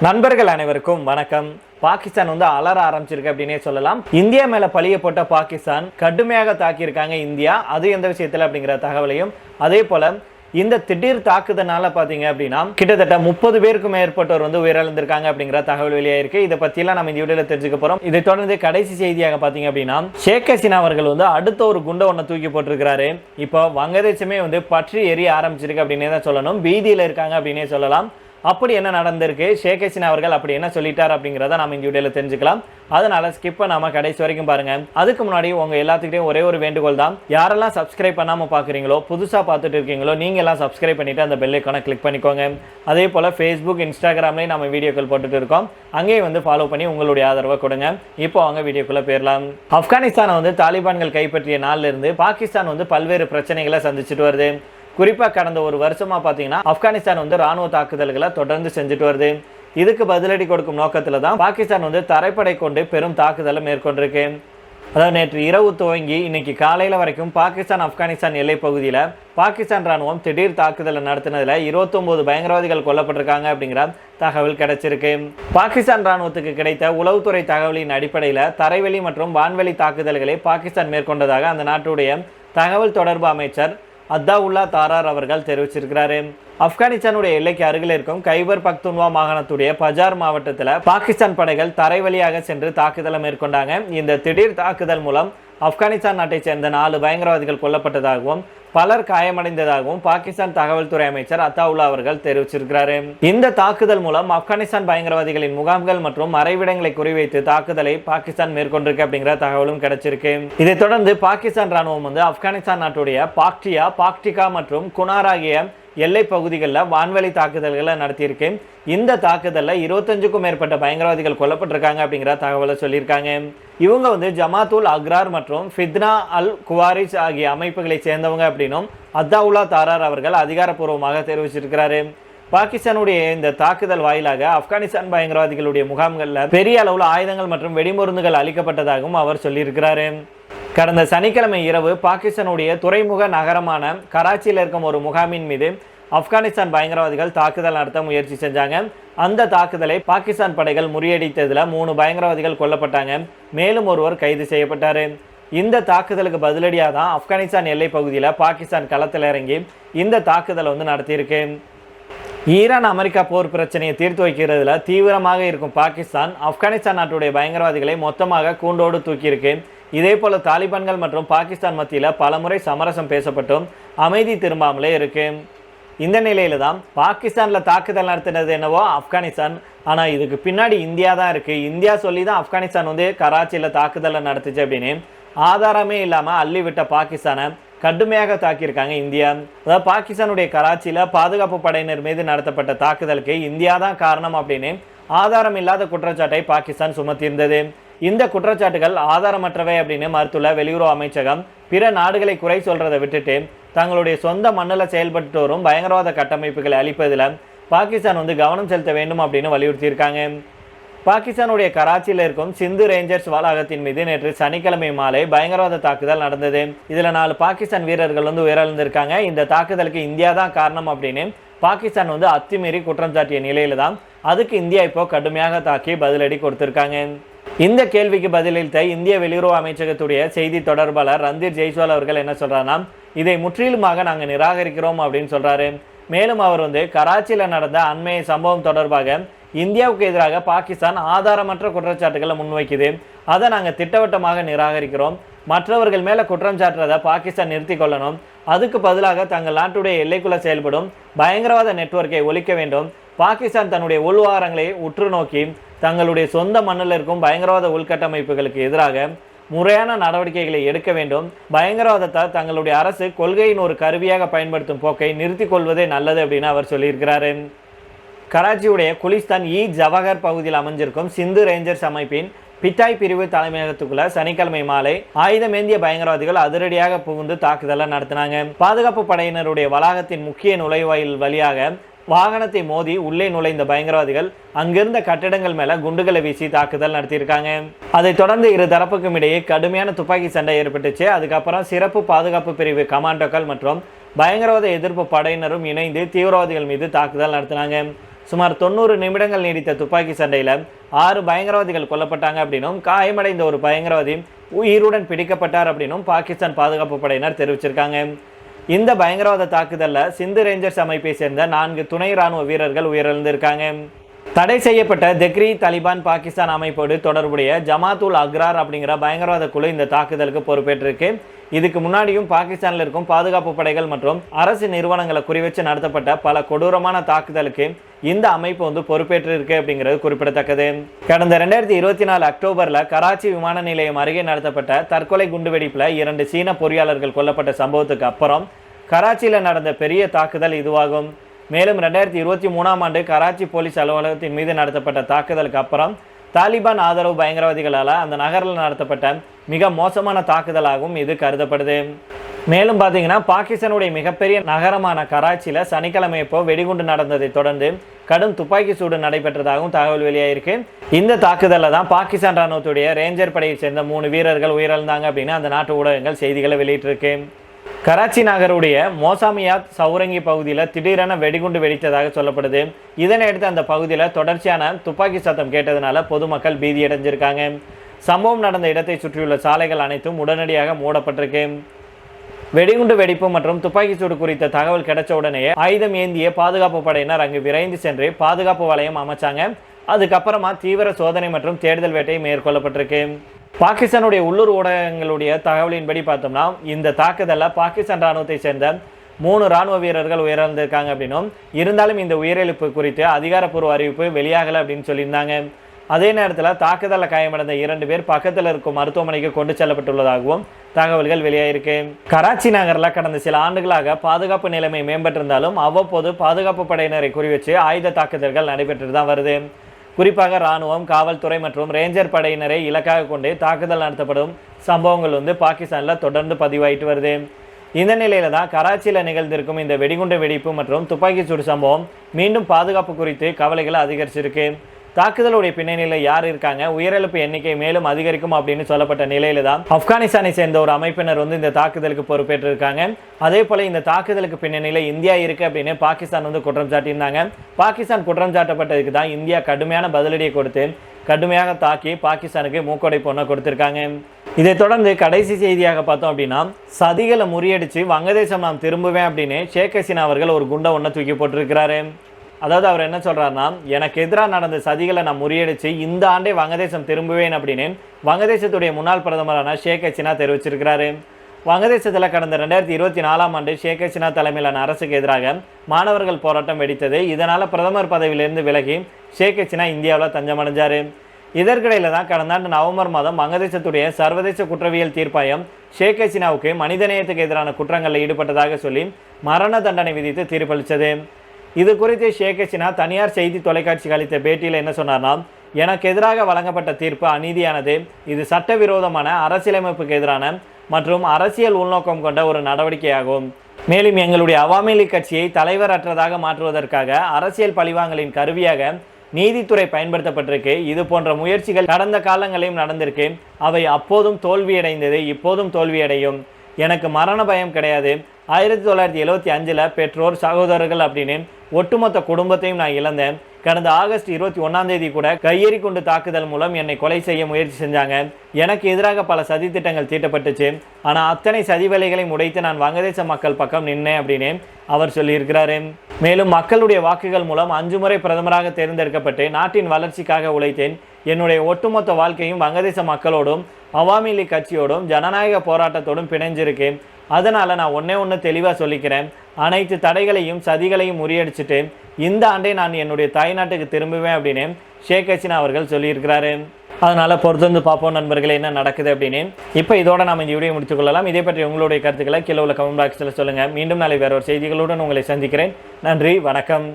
நண்பர்கள் அனைவருக்கும் வணக்கம். பாகிஸ்தான் அலற ஆரம்பிச்சிருக்கு அப்படின்னே சொல்லலாம். இந்தியா மேல பழிய போட்ட பாகிஸ்தான் கடுமையாக தாக்கியிருக்காங்க இந்தியா. அது எந்த விஷயத்துல அப்படிங்கிற தகவலையும், அதே போல இந்த திடீர் தாக்குதனால பாத்தீங்க அப்படின்னா கிட்டத்தட்ட 30 பேருக்கும் மேற்பட்டோர் உயிரிழந்திருக்காங்க அப்படிங்கிற தகவல் வெளியாயிருக்கு. இதை பத்தியெல்லாம் நம்ம இந்த வீடியோல தெரிஞ்சுக்க போறோம். இதை தொடர்ந்து கடைசி செய்தியாக பாத்தீங்க அப்படின்னா ஷேக் ஹசீனா அவர்கள் அடுத்த ஒரு குண்டை ஒன்று தூக்கி போட்டிருக்கிறாரு. இப்போ வங்கதேசமே பற்றி எரிய ஆரம்பிச்சிருக்கு அப்படின்னே தான் சொல்லணும். பீதியில இருக்காங்க அப்படின்னே சொல்லலாம். அப்படி என்ன நடந்திருக்கு, ஷேக் ஹசீனா அவர்கள் அப்படி என்ன சொல்லிட்டார் அப்படிங்கிறத நம்ம இந்த வீடியோல தெரிஞ்சுக்கலாம். அதனால ஸ்கிப் பண்ணாம கடைசி வரைக்கும் பாருங்க. அதுக்கு முன்னாடி உங்க எல்லாத்துக்கிட்டையும் ஒரே ஒரு வேண்டுகோள் தான், யாரெல்லாம் சப்ஸ்கிரைப் பண்ணாம பாக்குறீங்களோ, புதுசா பார்த்துட்டு இருக்கீங்களோ, நீங்க எல்லாம் சப்ஸ்கிரைப் பண்ணிட்டு அந்த பெல் ஐகானை கிளிக் பண்ணிக்கோங்க. அதே போல ஃபேஸ்புக், இன்ஸ்டாகிராம்லயும் நம்ம வீடியோக்கள் போட்டுட்டு இருக்கோம். அங்கேயும் ஃபாலோ பண்ணி உங்களுடைய ஆதரவை கொடுங்க. இப்போ அவங்க வீடியோக்குள்ள போயிடலாம். ஆப்கானிஸ்தானை தாலிபான்கள் கைப்பற்றிய நாள்ல இருந்து பாகிஸ்தான் பல்வேறு பிரச்சனைகளை சந்திச்சுட்டு வருது. குறிப்பாக கடந்த ஒரு வருஷமா பார்த்தீங்கன்னா ஆப்கானிஸ்தான் ராணுவ தாக்குதல்களை தொடர்ந்து செஞ்சுட்டு வருது. இதுக்கு பதிலடி கொடுக்கும் நோக்கத்தில் தான் பாகிஸ்தான் தரைப்படை கொண்டு பெரும் தாக்குதலை மேற்கொண்டிருக்கு. அதாவது நேற்று இரவு துவங்கி இன்னைக்கு காலையில் வரைக்கும் பாகிஸ்தான் ஆப்கானிஸ்தான் எல்லை பகுதியில் பாகிஸ்தான் ராணுவம் திடீர் தாக்குதலை நடத்தினதுல 29 பயங்கரவாதிகள் கொல்லப்பட்டிருக்காங்க அப்படிங்கிற தகவல் கிடைச்சிருக்கு. பாகிஸ்தான் ராணுவத்துக்கு கிடைத்த உளவுத்துறை தகவலின் அடிப்படையில் தரைவெளி மற்றும் வான்வெளி தாக்குதல்களை பாகிஸ்தான் மேற்கொண்டதாக அந்த நாட்டுடைய தகவல் தொடர்பு அமைச்சர் அத்தாவுல்லா தாரார் அவர்கள் தெரிவிச்சிருக்கிறாரு. ஆப்கானிஸ்தானுடைய எல்லைக்கு அருகில் இருக்கும் கைபர் பக்துன்வா மாகாணத்துடைய பஜார் மாவட்டத்தில் பாகிஸ்தான் படைகள் தரை வழியாக சென்று தாக்குதலை மேற்கொண்டாங்க. இந்த திடீர் தாக்குதல் மூலம் ஆப்கானிஸ்தான் நாட்டை சேர்ந்த 4 பயங்கரவாதிகள் கொல்லப்பட்டதாகவும் பலர் காயமடைந்ததாகவும் பாகிஸ்தான் தகவல் துறை அமைச்சர் அத்தாவுல்லா அவர்கள் தெரிவிச்சிருக்கிறாரு. இந்த தாக்குதல் மூலம் ஆப்கானிஸ்தான் பயங்கரவாதிகளின் முகாம்கள் மற்றும் மறைவிடங்களை குறிவைத்து தாக்குதலை பாகிஸ்தான் மேற்கொண்டிருக்கு அப்படிங்கிற தகவலும் கிடைச்சிருக்கு. இதைத் தொடர்ந்து பாகிஸ்தான் ராணுவம் ஆப்கானிஸ்தான் நாட்டுடைய பாக்டிகா மற்றும் குனார் ஆகிய எல்லை பகுதிகளில் வான்வெளி தாக்குதல்களை நடத்தியிருக்கு. இந்த தாக்குதலில் 25க்கும் மேற்பட்ட பயங்கரவாதிகள் கொல்லப்பட்டிருக்காங்க அப்படிங்கிற தகவலை சொல்லியிருக்காங்க. இவங்க ஜமாத்துல் அக்ரார் மற்றும் ஃபித்னா அல் குவாரிஸ் ஆகிய அமைப்புகளை சேர்ந்தவங்க அப்படின்னும் அத்தாவுல்லா தாரார் அவர்கள் அதிகாரப்பூர்வமாக தெரிவிச்சிருக்கிறாரு. பாகிஸ்தானுடைய இந்த தாக்குதல் வாயிலாக ஆப்கானிஸ்தான் பயங்கரவாதிகளுடைய முகாம்களில் பெரிய அளவில் ஆயுதங்கள் மற்றும் வெடிமருந்துகள் அளிக்கப்பட்டதாகவும் அவர் சொல்லியிருக்கிறாரு. கடந்த சனிக்கிழமை இரவு பாகிஸ்தானுடைய துறைமுக நகரமான கராச்சியில் இருக்கும் ஒரு முகாமின் மீது ஆப்கானிஸ்தான் பயங்கரவாதிகள் தாக்குதல் நடத்த முயற்சி செஞ்சாங்க. அந்த தாக்குதலை பாகிஸ்தான் படைகள் முறியடித்ததில் 3 பயங்கரவாதிகள் கொல்லப்பட்டாங்க. மேலும் ஒருவர் கைது செய்யப்பட்டார். இந்த தாக்குதலுக்கு பதிலடியாக தான் ஆப்கானிஸ்தான் எல்லை பகுதியில் பாகிஸ்தான் களத்தில் இறங்கி இந்த தாக்குதலை நடத்தியிருக்கு. ஈரான் அமெரிக்கா போர் பிரச்சனையை தீர்த்து வைக்கிறதுல தீவிரமாக இருக்கும் பாகிஸ்தான் ஆப்கானிஸ்தான் நாட்டுடைய பயங்கரவாதிகளை மொத்தமாக கூண்டோடு தூக்கியிருக்கு. இதே போல தாலிபான்கள் மற்றும் பாகிஸ்தான் மத்தியில் பலமுறை சமரசம் பேசப்பட்டும் அமைதி திரும்பாமலே இருக்கு. இந்த நிலையில தான் பாகிஸ்தான்ல தாக்குதல் நடத்தினது என்னவோ ஆப்கானிஸ்தான், ஆனா இதுக்கு பின்னாடி இந்தியா தான் இருக்கு. இந்தியா சொல்லி தான் ஆப்கானிஸ்தான் கராச்சியில தாக்குதலை நடத்துச்சு அப்படின்னு ஆதாரமே இல்லாம அள்ளி விட்ட பாகிஸ்தானை கடுமையாக தாக்கியிருக்காங்க இந்தியா. அதாவது பாகிஸ்தானுடைய கராச்சியில பாதுகாப்பு படையினர் மீது நடத்தப்பட்ட தாக்குதலுக்கு இந்தியா தான் காரணம் அப்படின்னு ஆதாரம் இல்லாத குற்றச்சாட்டை பாகிஸ்தான் சுமத்தியிருந்தது. இந்த குற்றச்சாட்டுகள் ஆதாரமற்றவை அப்படின்னு மறுத்துள்ள வெளியுறவு அமைச்சகம் பிற நாடுகளை குறை சொல்றதை விட்டுட்டு தங்களுடைய சொந்த மண்ணில் செயல்பட்டு வரும் பயங்கரவாத கட்டமைப்புகளை அளிப்பதில் பாகிஸ்தான் கவனம் செலுத்த வேண்டும் அப்படின்னு வலியுறுத்தியிருக்காங்க. பாகிஸ்தானுடைய கராச்சியில் இருக்கும் சிந்து ரேஞ்சர்ஸ் வளாகத்தின் மீது நேற்று சனிக்கிழமை மாலை பயங்கரவாத தாக்குதல் நடந்தது. இதுல 4 பாகிஸ்தான் வீரர்கள் உயிரிழந்திருக்காங்க. இந்த தாக்குதலுக்கு இந்தியா தான் காரணம் அப்படின்னு பாகிஸ்தான் அத்துமீறி குற்றம் சாட்டிய நிலையில தான் அதுக்கு இந்தியா இப்போ கடுமையாக தாக்கி பதிலடி கொடுத்திருக்காங்க. இந்த கேள்விக்கு பதிலளித்த இந்திய வெளியுறவு அமைச்சகத்துடைய செய்தி தொடர்பாளர் ரந்தீர் ஜெய்ஸ்வால் அவர்கள் என்ன சொல்றாருன்னா, இதை முற்றிலுமாக நாங்கள் நிராகரிக்கிறோம் அப்படின்னு சொல்றாரு. மேலும் அவர் கராச்சியில் நடந்த அண்மைய சம்பவம் தொடர்பாக இந்தியாவுக்கு எதிராக பாகிஸ்தான் ஆதாரமற்ற குற்றச்சாட்டுகளை முன்வைக்குது. அதை நாங்கள் திட்டவட்டமாக நிராகரிக்கிறோம். மற்றவர்கள் மேல குற்றம் சாட்டுறதை பாகிஸ்தான் நிறுத்தி கொள்ளணும். அதுக்கு பதிலாக தங்கள் நாட்டுடைய எல்லைக்குள்ள செயல்படும் பயங்கரவாத நெட்வொர்க்கை ஒழிக்க வேண்டும். பாகிஸ்தான் தன்னுடைய உள்வாரங்களை உற்று நோக்கி தங்களுடைய சொந்த மண்ணில் இருக்கும் பயங்கரவாத உள்கட்டமைப்புகளுக்கு எதிராக முறையான நடவடிக்கைகளை எடுக்க வேண்டும். பயங்கரவாதத்தை தங்களுடைய அரசு கொள்கையின் ஒரு கருவியாக பயன்படுத்தும் போக்கை நிறுத்தி கொள்வதே நல்லது அப்படின்னு அவர் சொல்லியிருக்கிறாரு. கராச்சியுடைய குலிஸ்தான் ஜவஹர் பகுதியில் அமைஞ்சிருக்கும் சிந்து ரேஞ்சர்ஸ் அமைப்பின் பிட்டாய் பிரிவு தலைமையகத்துக்குள்ள சனிக்கிழமை மாலை ஆயுதமேந்திய பயங்கரவாதிகள் அதிரடியாக புகுந்து தாக்குதலை நடத்தினாங்க. பாதுகாப்பு படையினருடைய வளாகத்தின் முக்கிய நுழைவாயில் வழியாக வாகனத்தை மோதி உள்ளே நுழைந்த பயங்கரவாதிகள் அங்கிருந்த கட்டிடங்கள் மேல குண்டுகளை வீசி தாக்குதல் நடத்தியிருக்காங்க. அதை தொடர்ந்து இரு தரப்புக்கும் இடையே கடுமையான துப்பாக்கி சண்டை ஏற்பட்டுச்சு. அதுக்கப்புறம் சிறப்பு பாதுகாப்பு பிரிவு கமாண்டோக்கள் மற்றும் பயங்கரவாத எதிர்ப்பு படையினரும் இணைந்து தீவிரவாதிகள் மீது தாக்குதல் நடத்தினாங்க. சுமார் 90 நிமிடங்கள் நீடித்த துப்பாக்கி சண்டையில் 6 பயங்கரவாதிகள் கொல்லப்பட்டாங்க அப்படின்னும் காயமடைந்த ஒரு பயங்கரவாதி உயிருடன் பிடிக்கப்பட்டார் அப்படின்னும் பாகிஸ்தான் பாதுகாப்பு படையினர் தெரிவிச்சிருக்காங்க. இந்த பயங்கரவாத தாக்குதலில் சிந்து ரேஞ்சர்ஸ் அமைப்பை சேர்ந்த 4 துணை ராணுவ வீரர்கள் உயிரிழந்திருக்காங்க. தடை செய்யப்பட்ட தெக்ரி தாலிபான் பாகிஸ்தான் அமைப்போடு தொடர்புடைய ஜமாத்துல் அக்ரார் அப்படிங்கிற பயங்கரவாத குழு இந்த தாக்குதலுக்கு பொறுப்பேற்றிருக்கு. இதுக்கு முன்னாடியும் பாகிஸ்தானில் இருக்கும் பாதுகாப்பு படைகள் மற்றும் அரசு நிறுவனங்களை குறிவச்சு நடத்தப்பட்ட பல கொடூரமான தாக்குதலுக்கு இந்த அமைப்பு பொறுப்பேற்றிருக்கு அப்படிங்கிறது குறிப்பிடத்தக்கது. கடந்த 2024 அக்டோபர்ல கராச்சி விமான நிலையம் அருகே நடத்தப்பட்ட தற்கொலை குண்டுவெடிப்புல 2 சீன பொறியாளர்கள் கொல்லப்பட்ட சம்பவத்துக்கு அப்புறம் கராச்சியில் நடந்த பெரிய தாக்குதல் இதுவாகும். மேலும் 2023ஆம் ஆண்டு கராச்சி போலீஸ் அலுவலகத்தின் மீது நடத்தப்பட்ட தாக்குதலுக்கு அப்புறம் தாலிபான் ஆதரவு பயங்கரவாதிகளால் அந்த நகரில் நடத்தப்பட்ட மிக மோசமான தாக்குதலாகவும் இது கருதப்படுது. மேலும் பார்த்தீங்கன்னா பாகிஸ்தானுடைய மிகப்பெரிய நகரமான கராச்சியில் சனிக்கிழமை வெடிகுண்டு நடந்ததை தொடர்ந்து கடும் துப்பாக்கி சூடு நடைபெற்றதாகவும் தகவல் வெளியாயிருக்கு. இந்த தாக்குதலில் தான் பாகிஸ்தான் ராணுவத்துடைய ரேஞ்சர் படையை சேர்ந்த 3 வீரர்கள் உயிரிழந்தாங்க அப்படின்னு அந்த நாட்டு ஊடகங்கள் செய்திகளை வெளியிட்டிருக்கு. கராச்சி நகருடைய மோசாமியாத் சௌரங்கி பகுதியில் திடீரென வெடிகுண்டு வெடித்ததாக சொல்லப்படுது. இதனையடுத்து அந்த பகுதியில் தொடர்ச்சியான துப்பாக்கி சத்தம் கேட்டதுனால பொதுமக்கள் பீதியடைஞ்சிருக்காங்க. சம்பவம் நடந்த இடத்தை சுற்றியுள்ள சாலைகள் அனைத்தும் உடனடியாக மூடப்பட்டிருக்கு. வெடிகுண்டு வெடிப்பு மற்றும் துப்பாக்கி சூடு குறித்த தகவல் கிடைச்ச உடனே ஆயுதம் ஏந்திய பாதுகாப்பு படையினர் அங்கு விரைந்து சென்று பாதுகாப்பு வளையம் அமைச்சாங்க. அதுக்கப்புறமா தீவிர சோதனை மற்றும் தேடுதல் வேட்டை மேற்கொள்ளப்பட்டிருக்கு. பாகிஸ்தானுடைய உள்ளூர் ஊடகங்களுடைய தகவலின்படி பார்த்தோம்னா இந்த தாக்குதலில் பாகிஸ்தான் ராணுவத்தை சேர்ந்த 3 ராணுவ வீரர்கள் உயிரிழந்திருக்காங்க அப்படின்னும், இருந்தாலும் இந்த உயிரிழப்பு குறித்து அதிகாரப்பூர்வ அறிவிப்பு வெளியாகலை அப்படின்னு சொல்லியிருந்தாங்க. அதே நேரத்தில் தாக்குதலில் காயமடைந்த 2 பேர் பக்கத்தில் இருக்கும் மருத்துவமனைக்கு கொண்டு செல்லப்பட்டுள்ளதாகவும் தகவல்கள் வெளியாயிருக்கு. கராச்சி நகரில் கடந்த சில ஆண்டுகளாக பாதுகாப்பு நிலைமை மேம்பட்டிருந்தாலும் அவ்வப்போது பாதுகாப்பு படையினரை குறிவச்சு ஆயுத தாக்குதல்கள் நடைபெற்று தான் வருது. குறிப்பாக இராணுவம், காவல்துறை மற்றும் ரேஞ்சர் படையினரை இலக்காக கொண்டு தாக்குதல் நடத்தப்படும் சம்பவங்கள் பாகிஸ்தானில் தொடர்ந்து பதிவாயிட்டு வருது. இந்த நிலையில தான் கராச்சியில் நிகழ்ந்திருக்கும் இந்த வெடிகுண்டு வெடிப்பு மற்றும் துப்பாக்கி சூடு சம்பவம் மீண்டும் பாதுகாப்பு குறித்து கவலைகள் அதிகரிச்சிருக்கு. தாக்குதலுடைய பின்னணியில் யார் இருக்காங்க, உயிரிழப்பு எண்ணிக்கை மேலும் அதிகரிக்கும் அப்படின்னு சொல்லப்பட்ட நிலையில தான் ஆப்கானிஸ்தானை சேர்ந்த ஒரு அமைப்பினர் இந்த தாக்குதலுக்கு பொறுப்பேற்றிருக்காங்க. அதே போல இந்த தாக்குதலுக்கு பின்னணியில் இந்தியா இருக்கு அப்படின்னு பாகிஸ்தான் குற்றம் சாட்டியிருந்தாங்க. பாகிஸ்தான் குற்றம் சாட்டப்பட்டதுக்கு தான் இந்தியா கடுமையான பதிலடியை கொடுத்து கடுமையாக தாக்கி பாகிஸ்தானுக்கு மூக்கொடை பொண்ணை கொடுத்திருக்காங்க. இதை தொடர்ந்து கடைசி செய்தியாக பார்த்தோம் அப்படின்னா, சதிகளை முறியடிச்சு வங்கதேசம் நாம் திரும்புவேன் அப்படின்னு ஷேக் ஹசீனா அவர்கள் ஒரு குண்டை ஒன்றை தூக்கி போட்டிருக்கிறாரு. அதாவது அவர் என்ன சொல்றாருன்னா, எனக்கு எதிராக நடந்த சதிகளை நான் முறியடிச்சு இந்த ஆண்டே வங்கதேசம் திரும்புவேன் அப்படின்னு வங்கதேசத்துடைய முன்னாள் பிரதமரான ஷேக் ஹசீனா தெரிவிச்சிருக்கிறாரு. வங்கதேசத்தில் கடந்த 2024ஆம் ஆண்டு ஷேக் ஹசீனா தலைமையிலான அரசுக்கு எதிராக மாணவர்கள் போராட்டம் வெடித்தது. இதனால பிரதமர் பதவியிலிருந்து விலகி ஷேக் ஹசீனா இந்தியாவில் தஞ்சமடைஞ்சாரு. இதற்கிடையில தான் கடந்த ஆண்டு நவம்பர் மாதம் வங்கதேசத்துடைய சர்வதேச குற்றவியல் தீர்ப்பாயம் ஷேக் ஹசீனாவுக்கு மனிதநேயத்துக்கு எதிரான குற்றங்களில் ஈடுபட்டதாக சொல்லி மரண தண்டனை விதித்து தீர்ப்பளித்தது. இது குறித்து ஷேக் ஹசீனா தனியார் செய்தி தொலைக்காட்சிக்கு அளித்த பேட்டியில் என்ன சொன்னார்னா, எனக்கு எதிராக வழங்கப்பட்ட தீர்ப்பு அநீதியானது. இது சட்டவிரோதமான, அரசியலமைப்புக்கு எதிரான மற்றும் அரசியல் உள்நோக்கம் கொண்ட ஒரு நடவடிக்கையாகும். மேலும் எங்களுடைய அவாமி லீக் கட்சியை தலைவரற்றதாக மாற்றுவதற்காக அரசியல் பழிவாங்கலின் கருவியாக நீதித்துறை பயன்படுத்தப்பட்டிருக்கு. இது போன்ற முயற்சிகள் கடந்த காலங்களிலும் நடந்திருக்கு. அவை அப்போதும் தோல்வியடைந்தது, இப்போதும் தோல்வியடையும். எனக்கு மரண பயம் கிடையாது. 1975 பெற்றோர், சகோதரர்கள் அப்படின்னு ஒட்டுமொத்த குடும்பத்தையும் நான் இழந்தேன். கடந்த ஆகஸ்ட் 21 கூட கையெறி கொண்டு தாக்குதல் மூலம் என்னை கொலை செய்ய முயற்சி செஞ்சாங்க. எனக்கு எதிராக பல சதி திட்டங்கள் தீட்டப்பட்டுச்சு. ஆனால் அத்தனை சதி வேலைகளையும் உடைத்து நான் வங்கதேச மக்கள் பக்கம் நின்னேன் அப்படின்னு அவர் சொல்லியிருக்கிறாரு. மேலும் மக்களுடைய வாக்குகள் மூலம் 5 முறை பிரதமராக தேர்ந்தெடுக்கப்பட்டு நாட்டின் வளர்ச்சிக்காக உழைத்தேன். என்னுடைய ஒட்டுமொத்த வாழ்க்கையும் வங்கதேச மக்களோடும் அவாமி லீக் கட்சியோடும் ஜனநாயக போராட்டத்தோடும் பிணைஞ்சிருக்கு. அதனால் நான் ஒன்று தெளிவாக சொல்லிக்கிறேன், அனைத்து தடைகளையும் சதிகளையும் முறியடிச்சுட்டு இந்த ஆண்டே நான் என்னுடைய தாய்நாட்டுக்கு திரும்புவேன் அப்படின்னு ஷேக் ஹசீனா அவர்கள் சொல்லியிருக்கிறாரு. அதனால் பொறுத்து பார்ப்போம் நண்பர்களே என்ன நடக்குது அப்படின்னு. இப்போ இதோட நாம் இந்த வீடியோ முடித்துக் கொள்ளலாம். இதே பற்றி உங்களுடைய கருத்துக்களை கீழே உள்ள கமெண்ட் பாக்ஸில் சொல்லுங்கள். மீண்டும் நாளை வேற ஒரு செய்திகளுடன் உங்களை சந்திக்கிறேன். நன்றி, வணக்கம்.